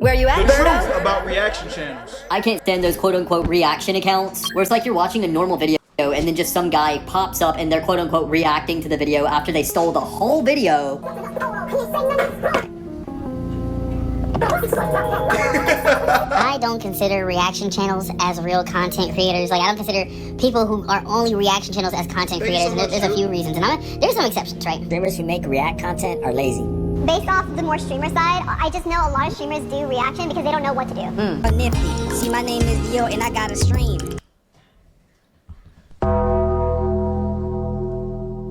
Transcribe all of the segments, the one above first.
Where you at, The Berto? truth about reaction channels. I can't stand those quote-unquote reaction accounts, where it's like you're watching a normal video and then just some guy pops up and they're quote-unquote reacting to the video after they stole the whole video. I don't consider reaction channels as real content creators. Like, I don't consider people who are only reaction channels as content creators. And there's a few reasons, and there's some exceptions, right? Streamers who make react content are lazy. Based off the more streamer side, I just know a lot of streamers do reaction because they don't know what to do. Nifty. See, my name is Dior and I got a stream.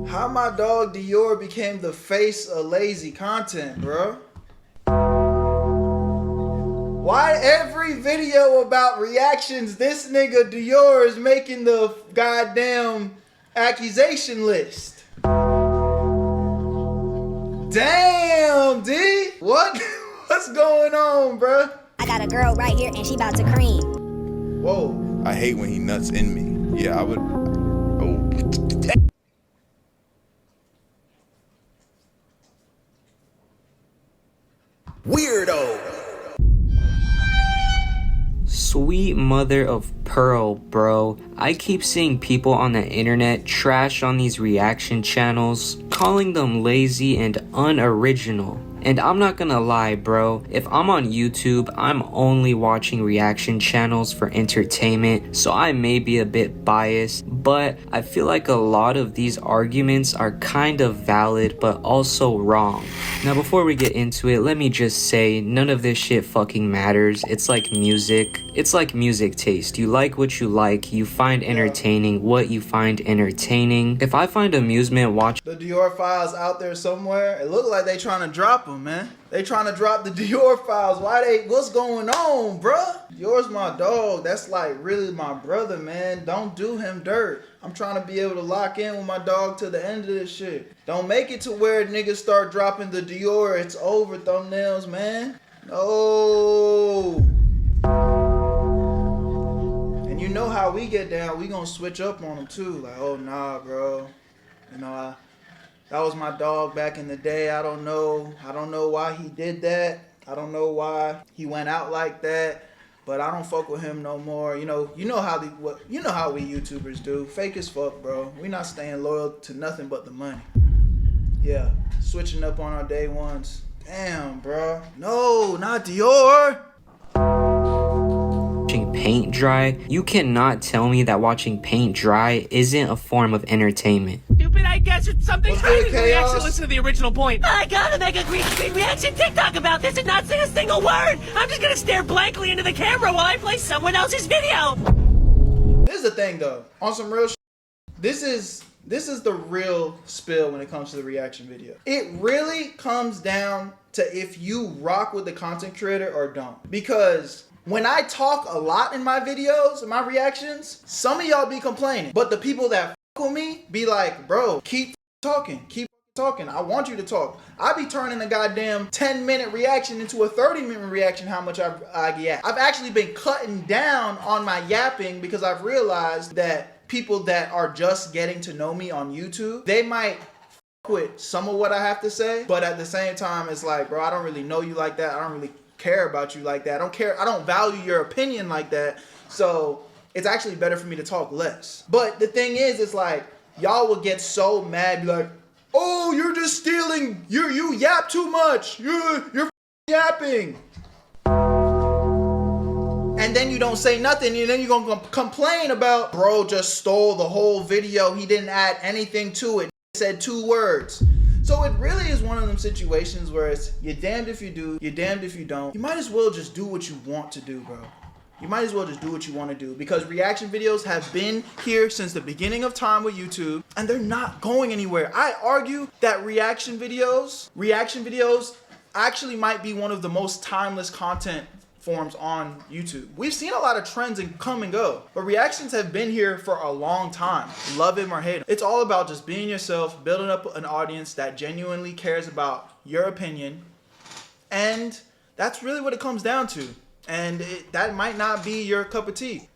How my dog Dior became the face of lazy content, bro? Why every video about reactions, this nigga Dior is making the goddamn accusation list? Damn, D. What's going on, bro? I got a girl right here and she about to cream. Whoa. I hate when he nuts in me. Yeah, I would. Oh. Weirdo. Sweet mother of pearl, bro. I keep seeing people on the internet trash on these reaction channels, calling them lazy and unoriginal. And I'm not gonna lie, bro, if I'm on YouTube, I'm only watching reaction channels for entertainment, so I may be a bit biased, but I feel like a lot of these arguments are kind of valid, but also wrong. Now, before we get into it, let me just say, none of this shit fucking matters. It's like music. It's like music taste. You like what you like. You find entertaining what you find entertaining. If I find amusement watching The Dior files out there somewhere. It look like they trying to drop them, man. They trying to drop the Dior files. What's going on, bruh? Dior's my dog. That's like really my brother, man. Don't do him dirt. I'm trying to be able to lock in with my dog to the end of this shit. Don't make it to where niggas start dropping the Dior. It's over, thumbnails, man. No. And you know how we get down. We gonna switch up on them too. Like, oh nah, bro. You know, that was my dog back in the day. I don't know why he did that. I don't know why he went out like that. But I don't fuck with him no more. You know how we YouTubers do. Fake as fuck, bro. We not staying loyal to nothing but the money. Yeah, switching up on our day ones. Damn, bro. No, not Dior. paint dry, you cannot tell me that watching paint dry isn't a form of entertainment. Stupid, I guess it's something What's tiny. good, Chaos? Reaction, listen to the original point. I gotta make a green screen reaction TikTok about this and not say a single word. I'm just gonna stare blankly into the camera while I play someone else's video. This is the thing, though. On some real shit, this is the real spill when it comes to the reaction video. It really comes down to if you rock with the content creator or don't. Because when I talk a lot in my videos, in my reactions, some of y'all be complaining. But the people that fuck with me be like, bro, keep talking. Keep talking. I want you to talk. I be turning a goddamn 10-minute reaction into a 30-minute reaction how much I yap. I've actually been cutting down on my yapping because I've realized that people that are just getting to know me on YouTube, they might fuck with some of what I have to say, but at the same time, it's like, bro, I don't really know you like that. I don't really care about you like that. I don't value your opinion like that. So it's actually better for me to talk less. But the thing is, it's like, y'all will get so mad, be like, oh, you're just stealing, you yap too much, you're yapping. And then you don't say nothing, and then you're gonna complain about, bro just stole the whole video, he didn't add anything to it, he said 2 words. So it really is one of them situations where it's, you're damned if you do, you're damned if you don't. You might as well just do what you want to do, bro. You might as well just do what you want to do, because reaction videos have been here since the beginning of time with YouTube, and they're not going anywhere. I argue that reaction videos actually might be one of the most timeless content forms on YouTube. We've seen a lot of trends and come and go, but reactions have been here for a long time. Love them or hate them. It's all about just being yourself, building up an audience that genuinely cares about your opinion, and that's really what it comes down to. And that might not be your cup of tea.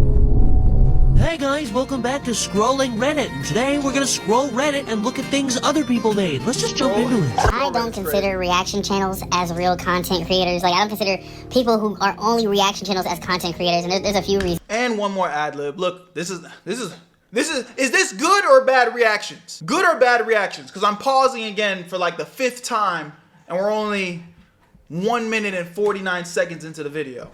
Hey guys, welcome back to Scrolling Reddit. And today we're gonna scroll Reddit and look at things other people made. Let's just jump into it. I don't consider reaction channels as real content creators. Like, I don't consider people who are only reaction channels as content creators, and there's a few reasons. And one more ad lib. Look, is this good or bad reactions? Good or bad reactions? Because I'm pausing again for like the 5th time, and we're only 1 minute and 49 seconds into the video.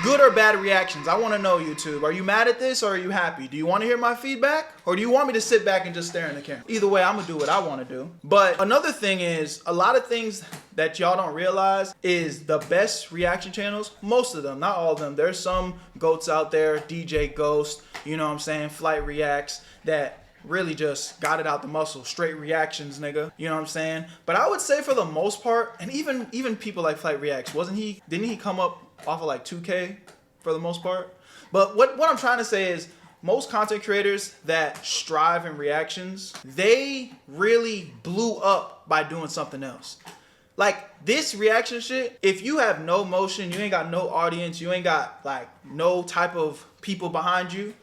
Good or bad reactions? I want to know, YouTube. Are you mad at this or are you happy? Do you want to hear my feedback? Or do you want me to sit back and just stare in the camera? Either way, I'm going to do what I want to do. But another thing is, a lot of things that y'all don't realize is the best reaction channels, most of them, not all of them. There's some goats out there, DJ Ghost, you know what I'm saying, Flight Reacts, that really just got it out the muscle, straight reactions, nigga. You know what I'm saying? But I would say for the most part, and even people like Flight Reacts, didn't he come up off of like 2K for the most part? But what I'm trying to say is, most content creators that strive in reactions, they really blew up by doing something else. Like this reaction shit, if you have no motion, you ain't got no audience, you ain't got like no type of people behind you,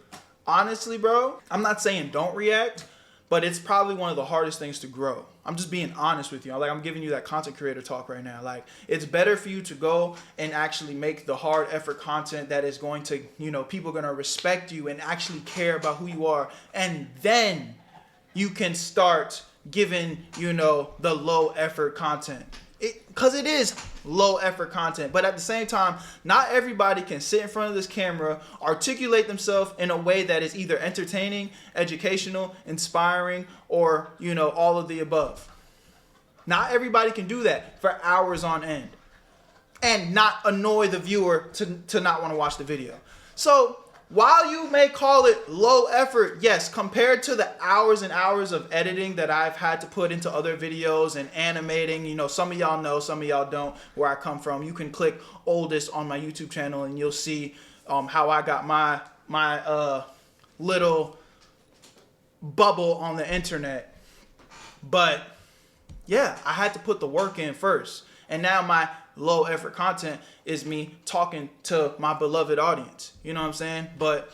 honestly, bro, I'm not saying don't react, but it's probably one of the hardest things to grow. I'm just being honest with you. Like, I'm giving you that content creator talk right now. Like, it's better for you to go and actually make the hard effort content that is going to, you know, people are going to respect you and actually care about who you are. And then you can start giving, you know, the low effort content. Because it is low effort content, but at the same time, not everybody can sit in front of this camera, articulate themselves in a way that is either entertaining, educational, inspiring, or, you know, all of the above. Not everybody can do that for hours on end and not annoy the viewer to not want to watch the video. So while you may call it low effort, yes, compared to the hours and hours of editing that I've had to put into other videos and animating, you know, some of y'all know, some of y'all don't, where I come from. You can click oldest on my YouTube channel and you'll see how I got my little bubble on the internet. But yeah, I had to put the work in first. And now my low effort content is me talking to my beloved audience. You know what I'm saying? But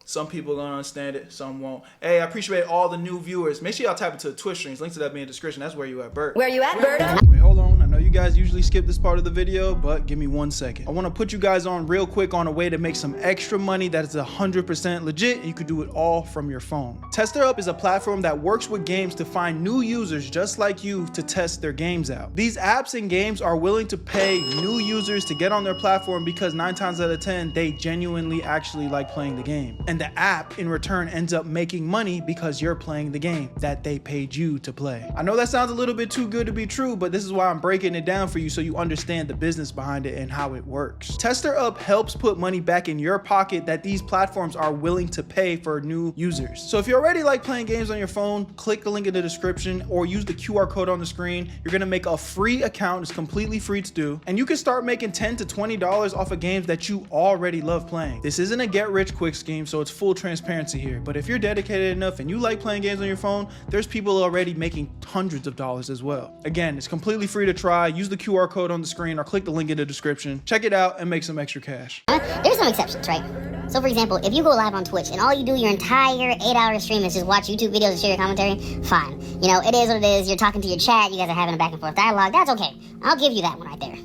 some people are gonna understand it, some won't. Hey, I appreciate all the new viewers. Make sure y'all tap into the Twitch streams. Links to that be in the description. That's where you at, Bert. Where you at, Berto? Wait, hold on. I know you guys usually skip this part of the video, but give me 1 second. I want to put you guys on real quick on a way to make some extra money that is 100% legit, and you could do it all from your phone. TesterUp is a platform that works with games to find new users just like you to test their games out. These apps and games are willing to pay new users to get on their platform because 9 times out of 10, they genuinely actually like playing the game. And the app in return ends up making money because you're playing the game that they paid you to play. I know that sounds a little bit too good to be true, but this is why I'm breaking it down for you so you understand the business behind it and how it works. TesterUp helps put money back in your pocket that these platforms are willing to pay for new users. So if you already like playing games on your phone, click the link in the description or use the QR code on the screen. You're gonna make a free account. It's completely free to do, and you can start making $10 to $20 off of games that you already love playing. This isn't a get rich quick scheme, so it's full transparency here, but if you're dedicated enough and you like playing games on your phone, there's people already making hundreds of dollars as well. Again, it's completely free to try. Use the QR code on the screen or click the link in the description. Check it out and make some extra cash. There's some exceptions, right? So for example, if you go live on Twitch and all you do your entire 8-hour stream is just watch YouTube videos and share your commentary, fine. You know, it is what it is. You're talking to your chat, you guys are having a back and forth dialogue. That's okay. I'll give you that one right there.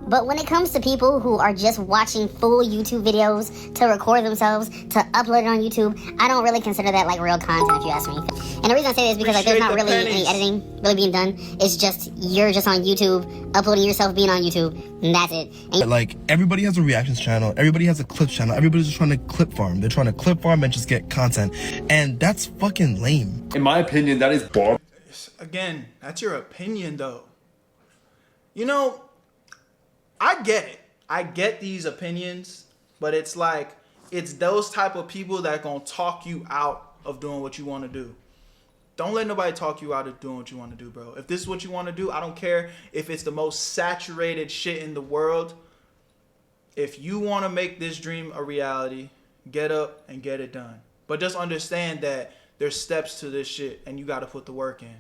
But when it comes to people who are just watching full YouTube videos to record themselves, to upload it on YouTube, I don't really consider that like real content, if you ask me. And the reason I say this is because like there's not really any editing really being done. It's just, you're just on YouTube, uploading yourself being on YouTube, and that's it. And like, everybody has a reactions channel, everybody has a clips channel, everybody's just trying to clip farm. They're trying to clip farm and just get content. And that's fucking lame. In my opinion, that is bomb. Again, that's your opinion though. You know, I get it. I get these opinions, but it's like, it's those type of people that gonna talk you out of doing what you want to do. Don't let nobody talk you out of doing what you want to do, bro. If this is what you want to do, I don't care if it's the most saturated shit in the world. If you want to make this dream a reality, get up and get it done. But just understand that there's steps to this shit and you got to put the work in.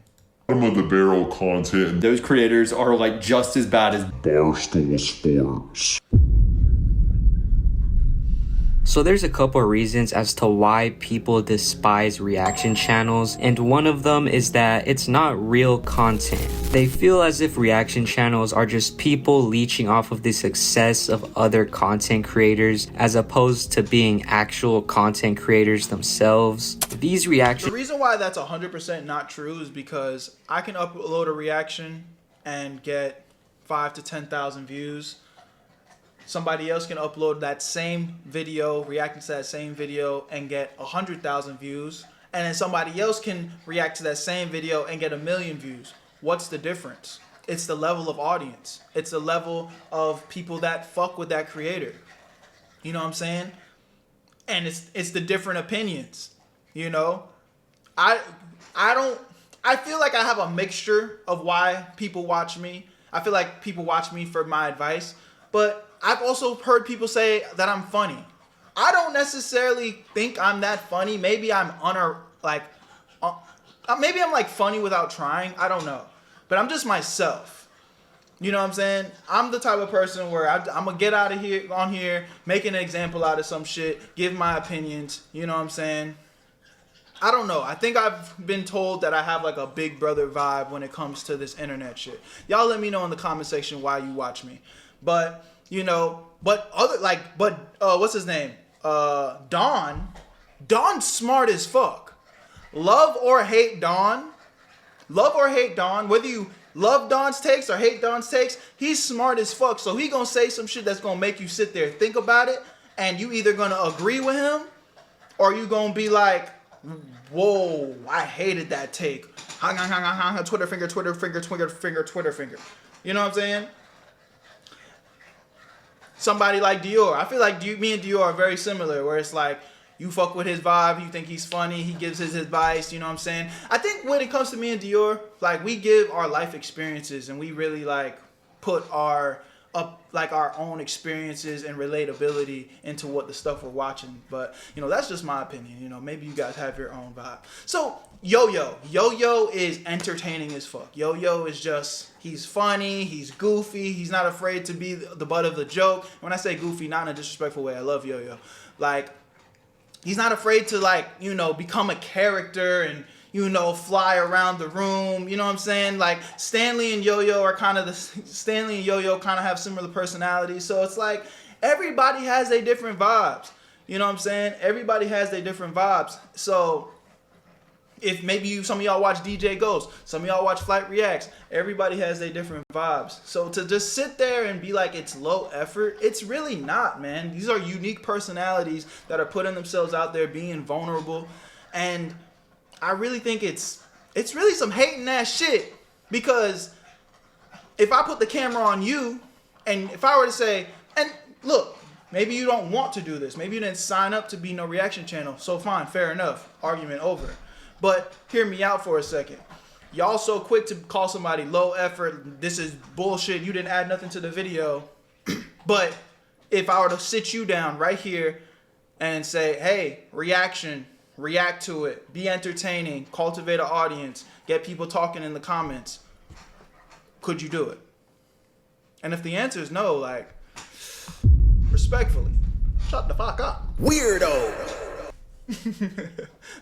Bottom of the barrel content. Those creators are like just as bad as Barstool Sports. So there's a couple reasons as to why people despise reaction channels, and one of them is that it's not real content. They feel as if reaction channels are just people leeching off of the success of other content creators as opposed to being actual content creators themselves. These reaction... The reason why that's 100% not true is because I can upload a reaction and get 5 to 10,000 views. Somebody else can upload that same video, reacting to that same video, and get 100,000 views. And then somebody else can react to that same video and get 1 million views. What's the difference? It's the level of audience. It's the level of people that fuck with that creator. You know what I'm saying? And it's the different opinions. You know? I feel like I have a mixture of why people watch me. I feel like people watch me for my advice. But I've also heard people say that I'm funny. I don't necessarily think I'm that funny. Maybe I'm maybe I'm like funny without trying. I don't know. But I'm just myself. You know what I'm saying? I'm the type of person where I'm going to get out of here, on here, make an example out of some shit, give my opinions. You know what I'm saying? I don't know. I think I've been told that I have like a big brother vibe when it comes to this internet shit. Y'all let me know in the comment section why you watch me. But, you know, what's his name? Don's smart as fuck. Love or hate Don, whether you love Don's takes or hate Don's takes, he's smart as fuck. So he gonna say some shit that's gonna make you sit there, think about it, and you either gonna agree with him or you gonna be like, whoa, I hated that take. Twitter finger. You know what I'm saying? Somebody like Dior. I feel like me and Dior are very similar, where it's like, you fuck with his vibe, you think he's funny, he gives his advice, you know what I'm saying? I think when it comes to me and Dior, like, we give our life experiences and we really like put our own experiences and relatability into what the stuff we're watching. But, you know, that's just my opinion. You know, maybe you guys have your own vibe. So, Yo-Yo is entertaining as fuck. Yo-Yo is just, he's funny, he's goofy, he's not afraid to be the butt of the joke. When I say goofy, not in a disrespectful way, I love Yo-Yo. Like, he's not afraid to, like, you know, become a character and, you know, fly around the room. You know what I'm saying? Like, Stanley and Yo-Yo kind of have similar personalities. So it's like, everybody has their different vibes. You know what I'm saying? Everybody has their different vibes. So if maybe some of y'all watch DJ Ghost, some of y'all watch Flight Reacts, everybody has their different vibes. So to just sit there and be like it's low effort, it's really not, man. These are unique personalities that are putting themselves out there, being vulnerable. And I really think it's really some hating ass shit, because if I put the camera on you and if I were to say, and look, maybe you don't want to do this, maybe you didn't sign up to be no reaction channel, so fine, fair enough, argument over. But hear me out for a second. Y'all so quick to call somebody low effort, this is bullshit, you didn't add nothing to the video. But if I were to sit you down right here and say, hey, reaction, react to it, be entertaining, cultivate an audience, get people talking in the comments, could you do it? And if the answer is no, like, respectfully, shut the fuck up. Weirdo.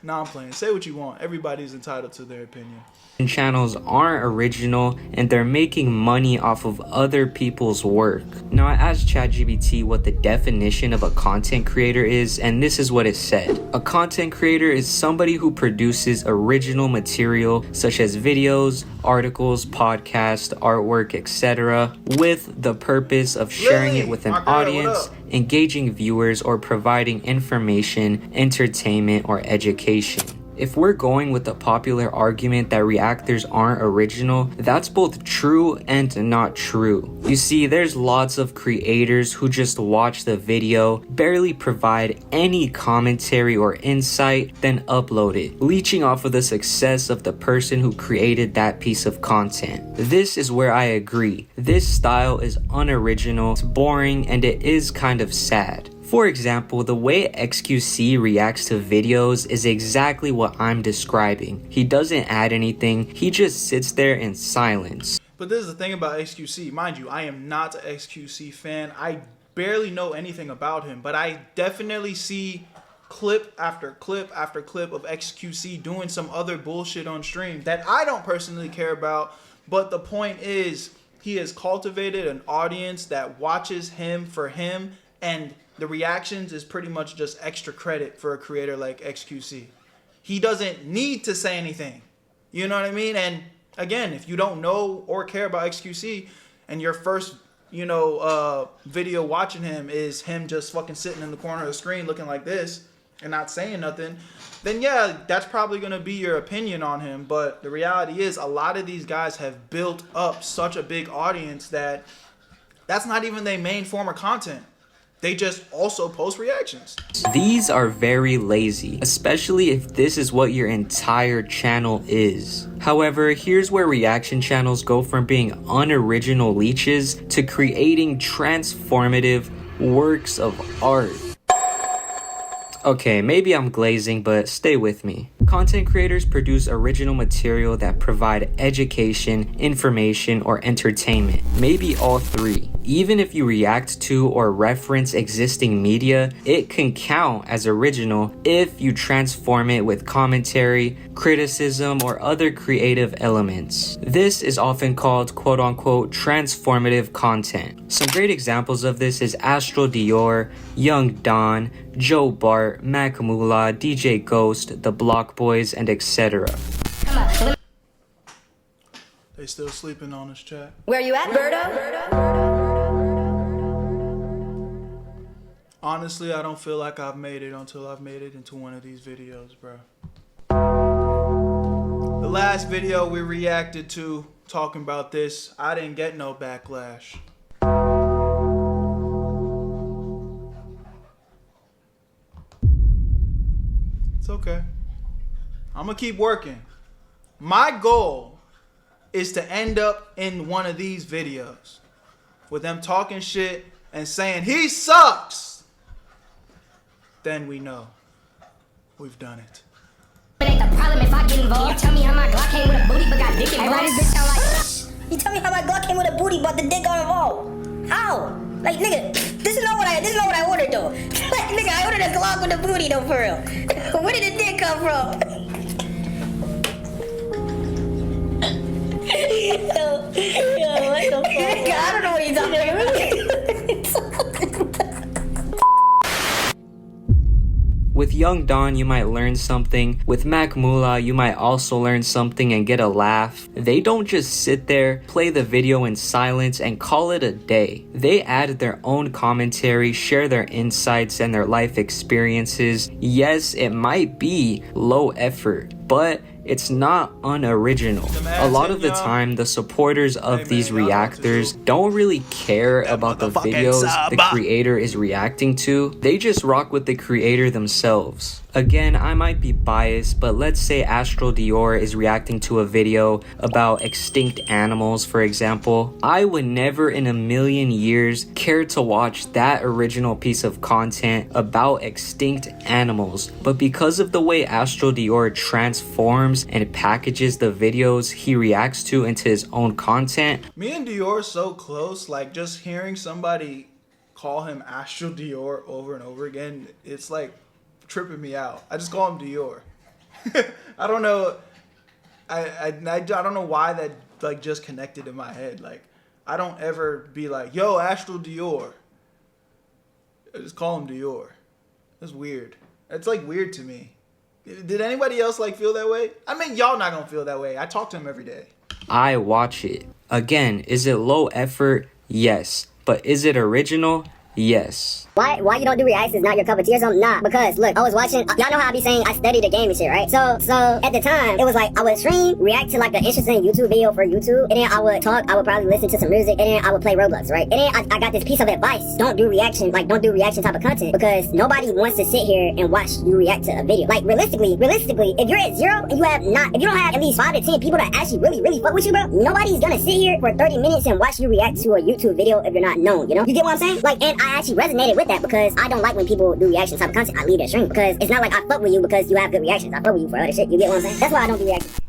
Nah, I'm playing. Say what you want. Everybody's entitled to their opinion. Channels aren't original and they're making money off of other people's work. Now, I asked ChatGPT what the definition of a content creator is, and this is what it said. A content creator is somebody who produces original material such as videos, articles, podcasts, artwork, etc. with the purpose of sharing it with an audience, engaging viewers, or providing information, entertainment, or education. If we're going with the popular argument that reactors aren't original, that's both true and not true. You see, there's lots of creators who just watch the video, barely provide any commentary or insight, then upload it, leeching off of the success of the person who created that piece of content. This is where I agree. This style is unoriginal, it's boring, and it is kind of sad. For example, the way XQC reacts to videos is exactly what I'm describing. He doesn't add anything, he just sits there in silence. But this is the thing about XQC. Mind you, I am not an XQC fan. I barely know anything about him, but I definitely see clip after clip after clip of XQC doing some other bullshit on stream that I don't personally care about. But the point is, he has cultivated an audience that watches him for him, and the reactions is pretty much just extra credit for a creator like XQC. He doesn't need to say anything. You know what I mean? And again, if you don't know or care about XQC and your first, video watching him is him just fucking sitting in the corner of the screen looking like this and not saying nothing, then yeah, that's probably going to be your opinion on him. But the reality is, a lot of these guys have built up such a big audience that that's not even their main form of content. They just also post reactions. These are very lazy, especially if this is what your entire channel is. However, here's where reaction channels go from being unoriginal leeches to creating transformative works of art. Okay, maybe I'm glazing, but stay with me. Content creators produce original material that provide education, information, or entertainment. Maybe all three. Even if you react to or reference existing media, it can count as original if you transform it with commentary, criticism, or other creative elements. This is often called quote-unquote transformative content. Some great examples of this is Astral Dior, Young Don, Joe Bart, Mac Moolah, DJ Ghost, The Block Boys, and etc. They still sleeping on this chat. Where you at, Berto? Honestly, I don't feel like I've made it until I've made it into one of these videos, bro. The last video we reacted to talking about this, I didn't get no backlash. It's okay. I'm gonna keep working. My goal is to end up in one of these videos with them talking shit and saying he sucks. Then we know we've done it. It ain't the problem if I get involved. You tell me how my Glock came with a booty but got dick involved. Hey, why this bitch sound like? You tell me how my Glock came with a booty but the dick got involved. How? Like, nigga, this is not what I ordered though. Like, nigga, I ordered a Glock with a booty though, for real. Where did the dick come from? Yo, what the fuck? I don't know what you're talking about. With Young Don, you might learn something. With Mac Moolah, you might also learn something and get a laugh. They don't just sit there, play the video in silence, and call it a day. They add their own commentary, share their insights and their life experiences. Yes, it might be low effort, but it's not unoriginal. A lot of the time, the supporters of these reactors don't really care about the videos the creator is reacting to. They just rock with the creator themselves. Again, I might be biased, but let's say Astral Dior is reacting to a video about extinct animals, for example. I would never in a million years care to watch that original piece of content about extinct animals. But because of the way Astral Dior transforms and packages the videos he reacts to into his own content. Me and Dior are so close, like just hearing somebody call him Astral Dior over and over again, it's like tripping me out. I just call him Dior. I don't know. I don't know why that like just connected in my head. Like I don't ever be like, yo, Astral Dior. I just call him Dior. It's weird. It's like weird to me. Did anybody else like feel that way? I mean, y'all not gonna feel that way. I talk to him every day. I watch it. Again, is it low effort? Yes. But is it original? Yes. Why you don't do reacts is not your cup of tea or something? Nah, because look, I was watching, y'all know how I be saying I study the game and shit, right? So at the time, it was like I would stream, react to like an interesting YouTube video for YouTube, and then I would talk, I would probably listen to some music, and then I would play Roblox, right? And then I got this piece of advice, don't do reaction type of content, because nobody wants to sit here and watch you react to a video. Like realistically, if you're at 0 and if you don't have at least 5 to 10 people that actually really fuck with you, bro, nobody's gonna sit here for 30 minutes and watch you react to a YouTube video if you're not known, you know? You get what I'm saying? Like, and I actually resonated with that because I don't like when people do reaction type of content. I leave their stream because it's not like I fuck with you because you have good reactions. I fuck with you for other shit. You get what I'm saying? That's why I don't do reactions.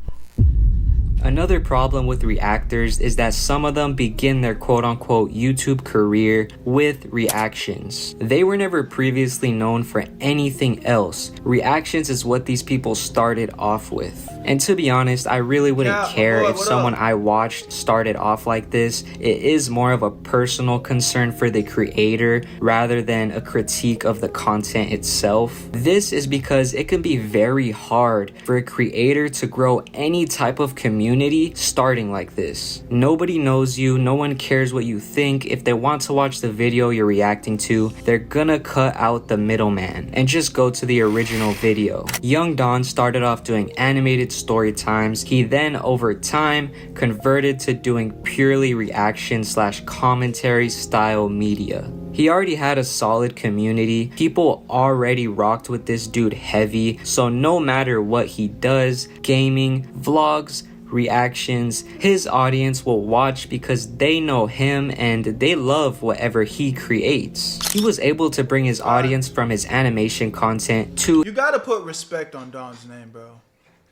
Another problem with reactors is that some of them begin their quote-unquote YouTube career with reactions. They were never previously known for anything else. Reactions is what these people started off with. And to be honest, I really wouldn't care if someone I watched started off like this. It is more of a personal concern for the creator rather than a critique of the content itself. This is because it can be very hard for a creator to grow any type of community starting like this. Nobody knows you, no one cares what you think. If they want to watch the video you're reacting to, they're gonna cut out the middleman and just go to the original video. Young Don started off doing animated story times. He then over time converted to doing purely reaction / commentary style media. He already had a solid community. People already rocked with this dude heavy, so no matter what he does, gaming, vlogs, reactions, his audience will watch because they know him and they love whatever he creates. He was able to bring his audience from his animation content to— You gotta put respect on Don's name, bro.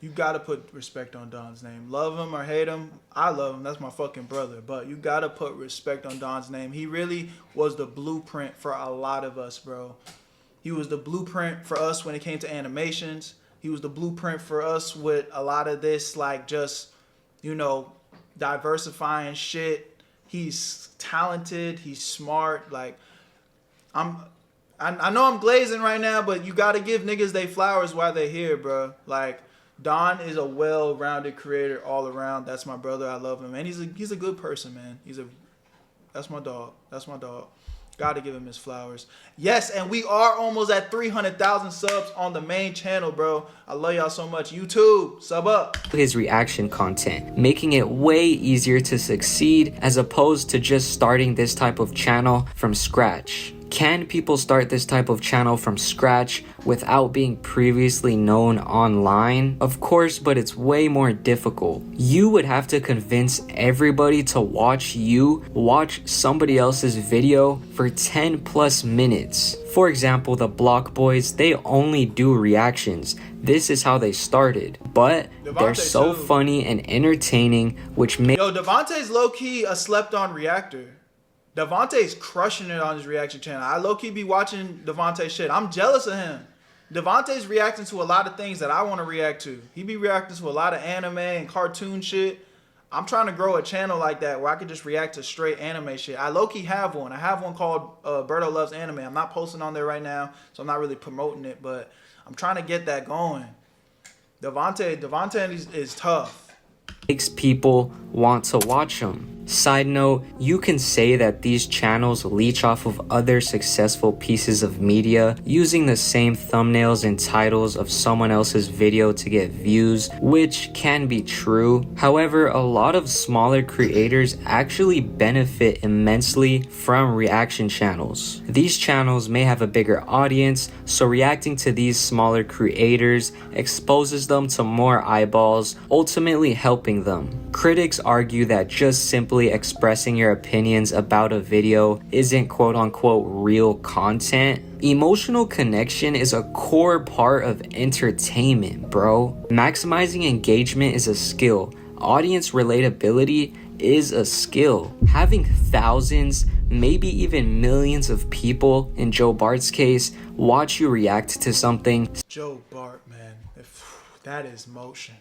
You gotta put respect on Don's name. Love him or hate him, I love him. That's my fucking brother. But you gotta put respect on Don's name. He really was the blueprint for a lot of us, bro. He was the blueprint for us when it came to animations. He was the blueprint for us with a lot of this, like, just, you know, diversifying shit. He's talented. He's smart. Like, I know I'm glazing right now, but you gotta give niggas they flowers while they're here, bro. Like, Don is a well-rounded creator all around. That's my brother. I love him, and he's a good person, man. That's my dog. That's my dog. Gotta give him his flowers. Yes, and we are almost at 300,000 subs on the main channel, bro. I love y'all so much. YouTube, sub up. His reaction content, making it way easier to succeed as opposed to just starting this type of channel from scratch. Can people start this type of channel from scratch without being previously known online? Of course, but it's way more difficult. You would have to convince everybody to watch somebody else's video for 10 plus minutes. For example, the Block Boys, they only do reactions. This is how they started, but they're so funny and entertaining, which makes— Yo, Devontae's low-key a slept-on reactor. Devontae's crushing it on his reaction channel. I low-key be watching Devontae shit. I'm jealous of him. Devontae's reacting to a lot of things that I want to react to. He be reacting to a lot of anime and cartoon shit. I'm trying to grow a channel like that where I could just react to straight anime shit. I low-key have one. I have one called Berto Loves Anime. I'm not posting on there right now, so I'm not really promoting it, but I'm trying to get that going. Devontae is tough. Makes people want to watch them. Side note, you can say that these channels leech off of other successful pieces of media using the same thumbnails and titles of someone else's video to get views, which can be true. However, a lot of smaller creators actually benefit immensely from reaction channels. These channels may have a bigger audience, so reacting to these smaller creators exposes them to more eyeballs, ultimately helping them. Critics argue that just simply expressing your opinions about a video isn't quote-unquote real content. Emotional connection is a core part of entertainment, bro. Maximizing engagement is a skill. Audience relatability is a skill. Having thousands, maybe even millions of people, in Joe Bart's case, watch you react to something. Joe Bart, man. That is motion.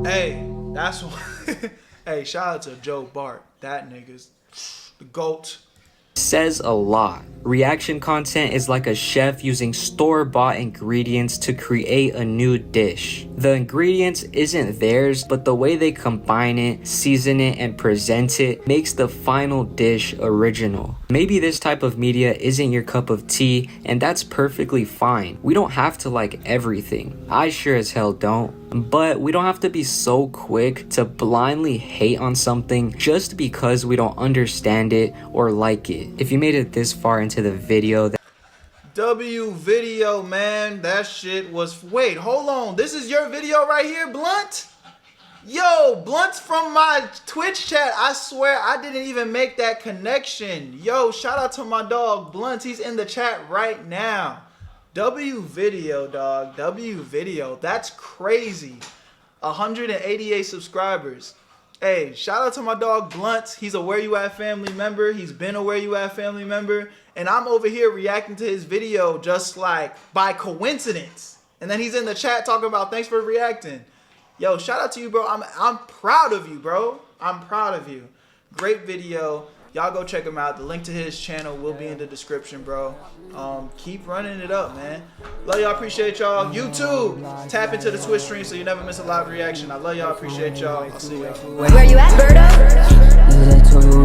Hey, that's what. Hey, shout out to Joe Bart. That nigga's the GOAT. Says a lot. Reaction content is like a chef using store-bought ingredients to create a new dish. The ingredients isn't theirs, but the way they combine it, season it, and present it makes the final dish original. Maybe this type of media isn't your cup of tea, and that's perfectly fine. We don't have to like everything. I sure as hell don't. But we don't have to be so quick to blindly hate on something just because we don't understand it or like it. If you made it this far into the video, W video, man, that shit was... Wait, hold on. This is your video right here, Blunt? Yo, Blunt's from my Twitch chat. I swear I didn't even make that connection. Yo, shout out to my dog, Blunt. He's in the chat right now. W video, dog. W video. That's crazy. 188 subscribers. Hey, shout out to my dog Blunts. He's a Where You At family member. He's been a Where You At family member. And I'm over here reacting to his video just like by coincidence. And then he's in the chat talking about thanks for reacting. Yo, shout out to you, bro. I'm proud of you, bro. I'm proud of you. Great video. Y'all go check him out. The link to his channel will be in the description, bro. Keep running it up, man. Love y'all. Appreciate y'all. YouTube, tap into the Twitch stream so you never miss a live reaction. I love y'all. Appreciate y'all. I'll see y'all. Where you at, Berto?